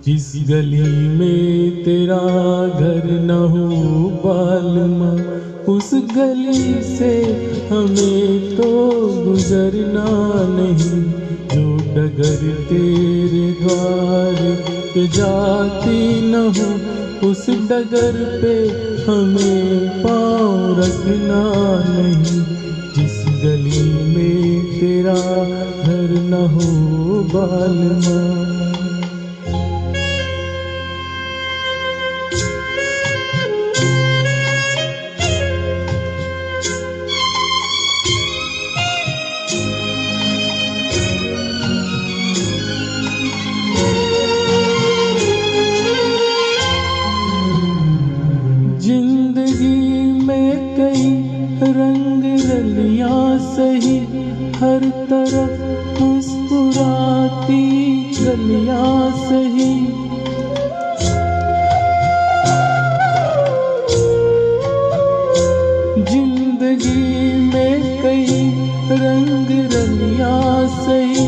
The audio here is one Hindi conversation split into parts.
जिस गली में तेरा घर न हो बालमा, उस गली से हमें तो गुजरना नहीं। जो डगर तेरे द्वार पे जाती न हो, उस डगर पे हमें पाँव रखना नहीं। जिस गली में तेरा घर न हो बालमा। जिंदगी में कई रंग रलियां सही, हर तरफ मुस्कुराती गलियां सही। जिंदगी में कई रंग रलियां सही,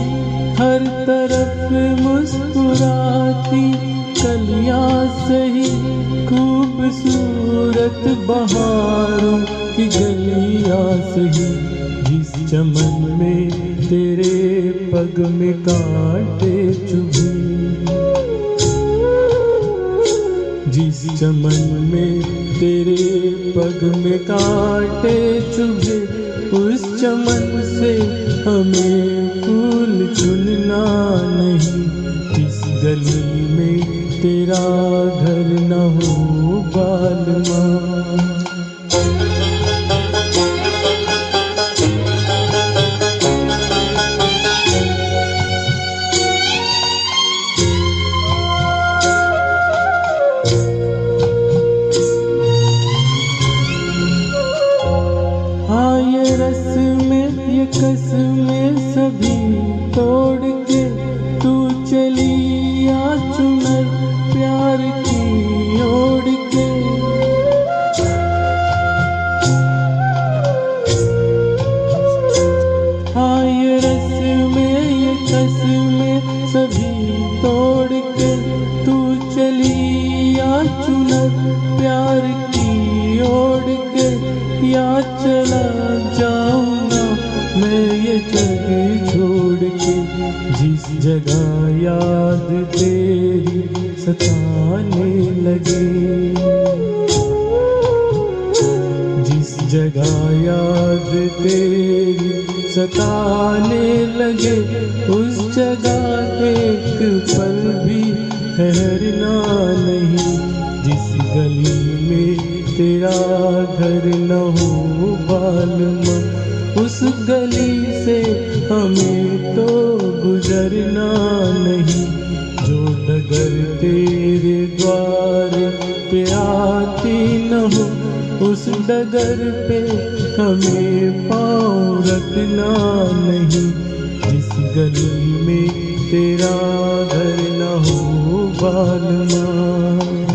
हर तरफ मुस्कुराती कलियां सही। खूबसूरत बहारों की गलियां सही, जिस चमन में तेरे पग में कांटे चुभे। जिस चमन में तेरे पग में कांटे चुभे, उस चमन से हमें फूल चुनना नहीं। जिस गली में तेरा घर न हो बालमा। हाँ ये रस्में ये कसमें सभी तोड़ के तू चली आ चुनर प्यार की ओढ़ के। हाँ ये रस्में ये कसमें सभी तोड़ के तू चली आ चुनर प्यार की ओढ़ के। या चला जाऊंगा मैं ये जगह छोड़ के, जिस जगह याद तेरी सताने लगे। जिस जगह याद तेरी सताने लगे, उस जगह एक पल भी ठहरना नहीं। जिस गली में तेरा घर न हो बालमा, उस गली से हमें तो गुजरना नहीं। जो डगर तेरे द्वार पे आती न हो, उस डगर पे हमें पाँव रखना नहीं। जिस गली में तेरा घर न हो बालमा।